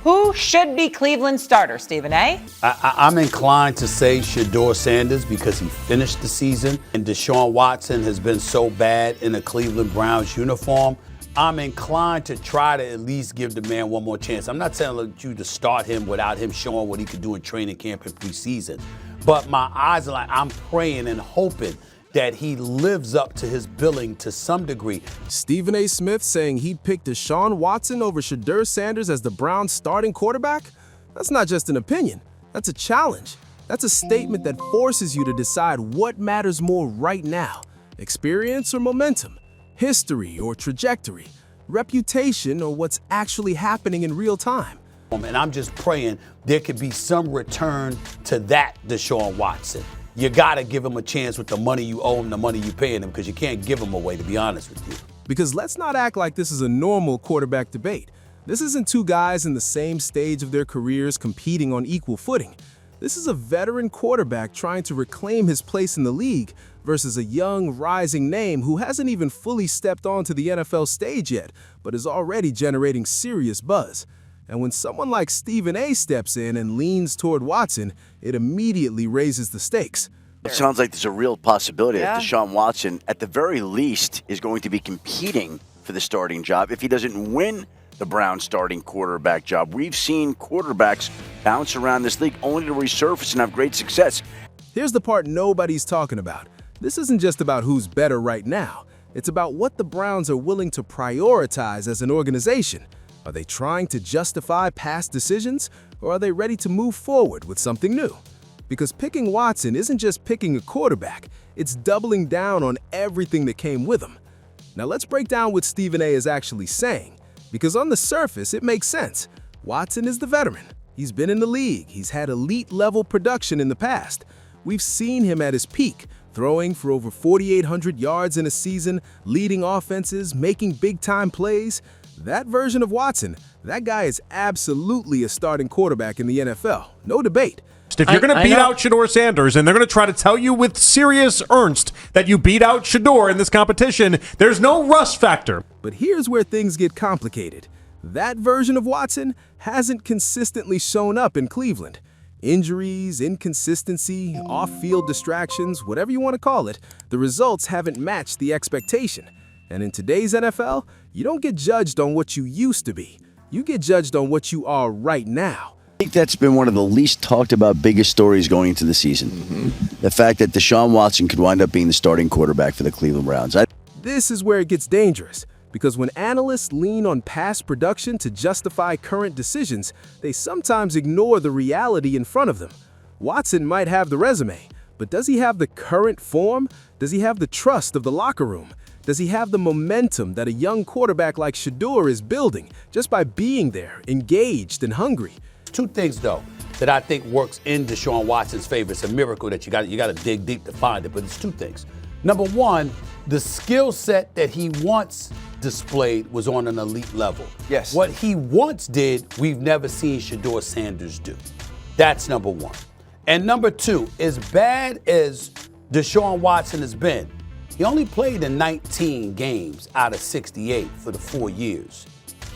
Who should be Cleveland's starter, Stephen A? I'm inclined to say Shedeur Sanders because he finished the season, and Deshaun Watson has been so bad in a Cleveland Browns uniform. I'm inclined to try to at least give the man one more chance. I'm not telling you to start him without him showing what he could do in training camp and preseason, but my eyes are like, I'm praying and hoping that he lives up to his billing to some degree. Stephen A. Smith saying he'd pick Deshaun Watson over Shedeur Sanders as the Browns' starting quarterback? That's not just an opinion. That's a challenge. That's a statement that forces you to decide what matters more right now, experience or momentum, history or trajectory, reputation or what's actually happening in real time. And I'm just praying there could be some return to that Deshaun Watson. You got to give him a chance with the money you owe him, the money you paying him, because you can't give him away, to be honest with you. Because let's not act like this is a normal quarterback debate. This isn't two guys in the same stage of their careers competing on equal footing. This is a veteran quarterback trying to reclaim his place in the league versus a young, rising name who hasn't even fully stepped onto the NFL stage yet, but is already generating serious buzz. And when someone like Stephen A. steps in and leans toward Watson, it immediately raises the stakes. It sounds like there's a real possibility that Deshaun Watson, at the very least, is going to be competing for the starting job if he doesn't win the Browns starting quarterback job. We've seen quarterbacks bounce around this league only to resurface and have great success. Here's the part nobody's talking about. This isn't just about who's better right now. It's about what the Browns are willing to prioritize as an organization. Are they trying to justify past decisions, or are they ready to move forward with something new? Because picking Watson isn't just picking a quarterback, it's doubling down on everything that came with him. Now let's break down what Stephen A. is actually saying, because on the surface it makes sense. Watson is the veteran. He's been in the league. He's had elite-level production in the past. We've seen him at his peak, throwing for over 4,800 yards in a season, leading offenses, making big-time plays. That version of Watson, that guy is absolutely a starting quarterback in the NFL. No debate. If you're going to beat out Shedeur Sanders and they're going to try to tell you with serious earnest that you beat out Shedeur in this competition, there's no rust factor. But here's where things get complicated. That version of Watson hasn't consistently shown up in Cleveland. Injuries, inconsistency, off-field distractions, whatever you want to call it, the results haven't matched the expectation. And in today's NFL, you don't get judged on what you used to be. You get judged on what you are right now. I think that's been one of the least talked about biggest stories going into the season. The fact that Deshaun Watson could wind up being the starting quarterback for the Cleveland Browns. This is where it gets dangerous, because when analysts lean on past production to justify current decisions, they sometimes ignore the reality in front of them. Watson might have the resume, but does he have the current form? Does he have the trust of the locker room? Does he have the momentum that a young quarterback like Shedeur is building just by being there, engaged and hungry? Two things, though, that I think works in Deshaun Watson's favor. It's a miracle that you got to dig deep to find it, but it's two things. Number one, the skill set that he once displayed was on an elite level. Yes. What he once did, we've never seen Shedeur Sanders do. That's number one. And number two, as bad as Deshaun Watson has been, he only played in 19 games out of 68 for the 4 years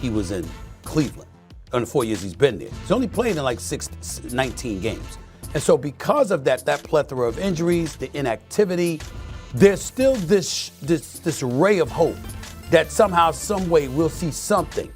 he was in Cleveland. In the 4 years he's been there. He's only played in like 19 games. And so because of that plethora of injuries, the inactivity, there's still this ray of hope that somehow, some way, we'll see something.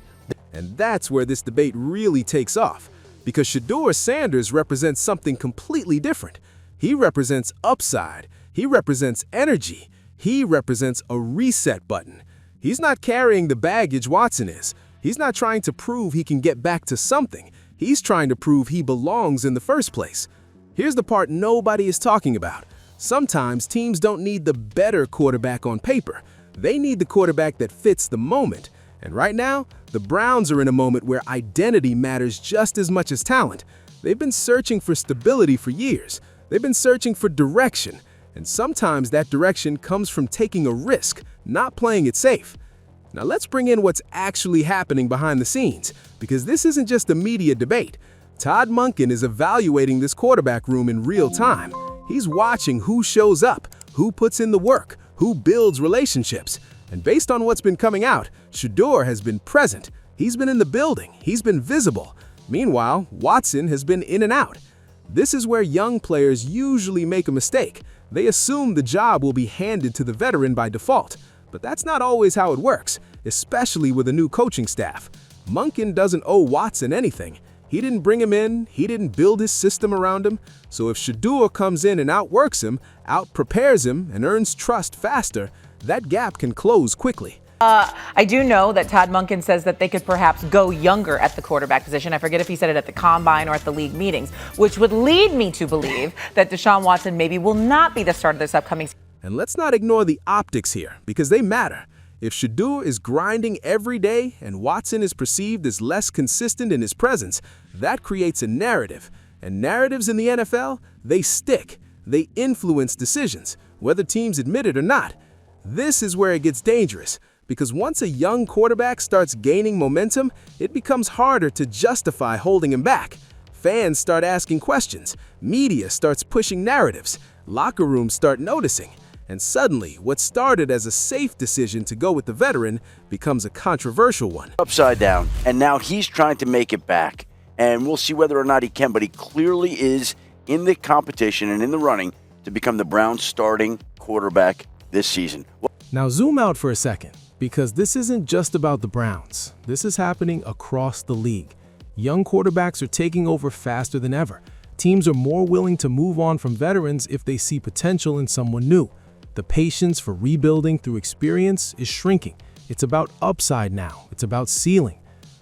And that's where this debate really takes off, because Shedeur Sanders represents something completely different. He represents upside. He represents energy. He represents a reset button. He's not carrying the baggage Watson is. He's not trying to prove he can get back to something. He's trying to prove he belongs in the first place. Here's the part nobody is talking about. Sometimes teams don't need the better quarterback on paper. They need the quarterback that fits the moment. And right now, the Browns are in a moment where identity matters just as much as talent. They've been searching for stability for years. They've been searching for direction. And sometimes that direction comes from taking a risk, not playing it safe. Now let's bring in what's actually happening behind the scenes, because this isn't just a media debate. Todd Monken is evaluating this quarterback room in real time. He's watching who shows up, who puts in the work, who builds relationships. And based on what's been coming out, Shedeur has been present. He's been in the building. He's been visible. Meanwhile, Watson has been in and out. This is where young players usually make a mistake. They assume the job will be handed to the veteran by default. But that's not always how it works, especially with a new coaching staff. Monken doesn't owe Watson anything. He didn't bring him in, he didn't build his system around him. So if Shedeur comes in and outworks him, outprepares him, and earns trust faster, that gap can close quickly. I do know that Todd Monken says that they could perhaps go younger at the quarterback position. I forget if he said it at the combine or at the league meetings, which would lead me to believe that Deshaun Watson maybe will not be the start of this upcoming season. And let's not ignore the optics here, because they matter. If Shedeur is grinding every day and Watson is perceived as less consistent in his presence, that creates a narrative. And narratives in the NFL, they stick. They influence decisions, whether teams admit it or not. This is where it gets dangerous, because once a young quarterback starts gaining momentum, it becomes harder to justify holding him back. Fans start asking questions, media starts pushing narratives, locker rooms start noticing. And suddenly, what started as a safe decision to go with the veteran becomes a controversial one. Upside down, and now he's trying to make it back. And we'll see whether or not he can, but he clearly is in the competition and in the running to become the Browns' starting quarterback this season. Now zoom out for a second, because this isn't just about the Browns. This is happening across the league. Young quarterbacks are taking over faster than ever. Teams are more willing to move on from veterans if they see potential in someone new. The patience for rebuilding through experience is shrinking. It's about upside now. It's about ceiling.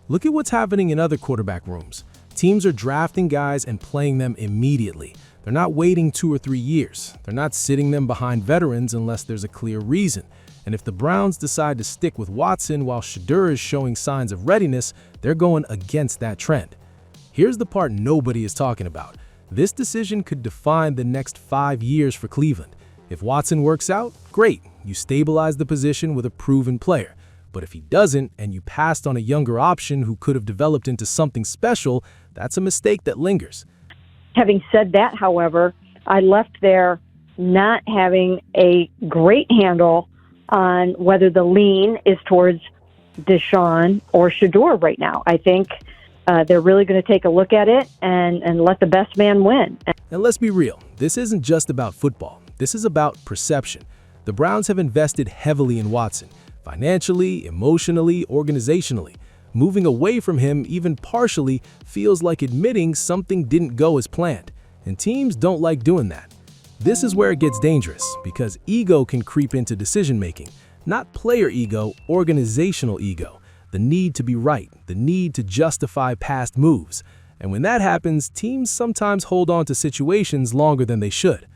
Look at what's happening in other quarterback rooms. Teams are drafting guys and playing them immediately. They're not waiting 2 or 3 years. They're not sitting them behind veterans unless there's a clear reason. And if the Browns decide to stick with Watson while Shedeur is showing signs of readiness, they're going against that trend. Here's the part nobody is talking about. This decision could define the next 5 years for Cleveland. If Watson works out, great. You stabilize the position with a proven player. But if he doesn't, and you passed on a younger option who could have developed into something special, that's a mistake that lingers. Having said that, however, I left there not having a great handle on whether the lean is towards Deshaun or Shedeur right now. I think they're really going to take a look at it and let the best man win. And let's be real, this isn't just about football. This is about perception. The Browns have invested heavily in Watson, financially, emotionally, organizationally. Moving away from him, even partially, feels like admitting something didn't go as planned. And teams don't like doing that. This is where it gets dangerous, because ego can creep into decision-making. Not player ego, organizational ego. The need to be right, the need to justify past moves. And when that happens, teams sometimes hold on to situations longer than they should.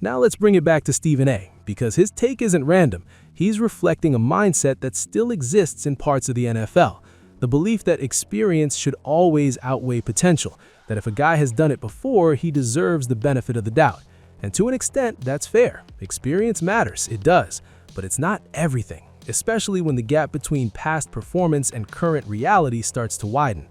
Now let's bring it back to Stephen A., because his take isn't random. He's reflecting a mindset that still exists in parts of the NFL. The belief that experience should always outweigh potential, that if a guy has done it before, he deserves the benefit of the doubt. And to an extent, that's fair. Experience matters, it does. But it's not everything, especially when the gap between past performance and current reality starts to widen.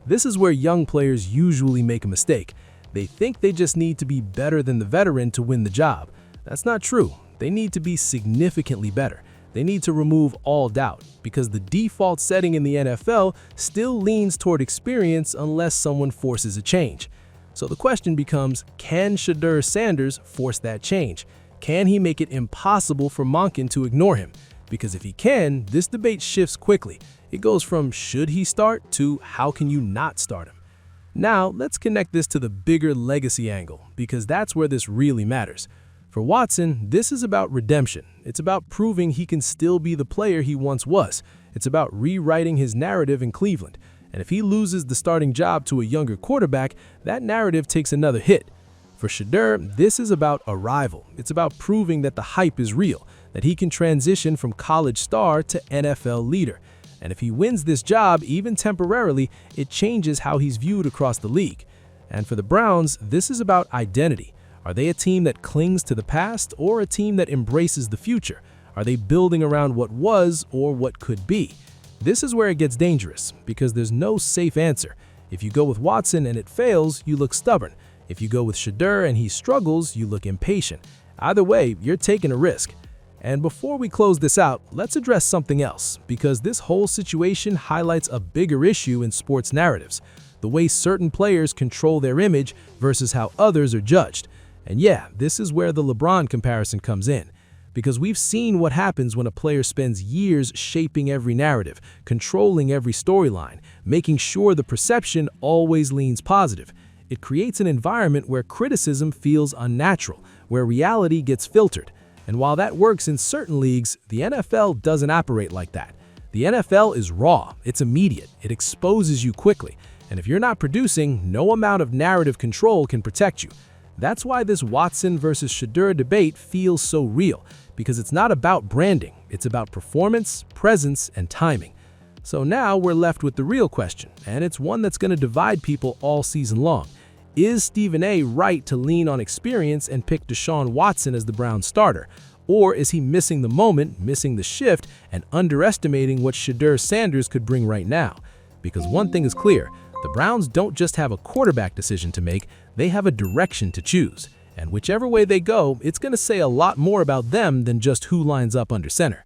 This is where young players usually make a mistake. They think they just need to be better than the veteran to win the job. That's not true. They need to be significantly better. They need to remove all doubt, because the default setting in the NFL still leans toward experience unless someone forces a change. So the question becomes, can Shedeur Sanders force that change? Can he make it impossible for Monken to ignore him? Because if he can, this debate shifts quickly. It goes from should he start to how can you not start him? Now, let's connect this to the bigger legacy angle, because that's where this really matters. For Watson, this is about redemption. It's about proving he can still be the player he once was. It's about rewriting his narrative in Cleveland. And if he loses the starting job to a younger quarterback, that narrative takes another hit. For Shedeur, this is about arrival. It's about proving that the hype is real, that he can transition from college star to NFL leader. And if he wins this job, even temporarily, it changes how he's viewed across the league. And for the Browns, this is about identity. Are they a team that clings to the past or a team that embraces the future? Are they building around what was or what could be? This is where it gets dangerous, because there's no safe answer. If you go with Watson and it fails, you look stubborn. If you go with Shedeur and he struggles, you look impatient. Either way, you're taking a risk. And before we close this out, let's address something else, because this whole situation highlights a bigger issue in sports narratives. the way certain players control their image versus how others are judged. And yeah, this is where the LeBron comparison comes in. Because we've seen what happens when a player spends years shaping every narrative, controlling every storyline, making sure the perception always leans positive. It creates an environment where criticism feels unnatural, where reality gets filtered. And while that works in certain leagues, the NFL doesn't operate like that. The NFL is raw, it's immediate, it exposes you quickly. And if you're not producing, no amount of narrative control can protect you. That's why this Watson versus Shedeur debate feels so real, because it's not about branding, it's about performance, presence, and timing. So now we're left with the real question, and it's one that's going to divide people all season long. Is Stephen A. right to lean on experience and pick Deshaun Watson as the Browns starter? Or is he missing the moment, missing the shift, and underestimating what Shedeur Sanders could bring right now? Because one thing is clear, the Browns don't just have a quarterback decision to make, they have a direction to choose. And whichever way they go, it's going to say a lot more about them than just who lines up under center.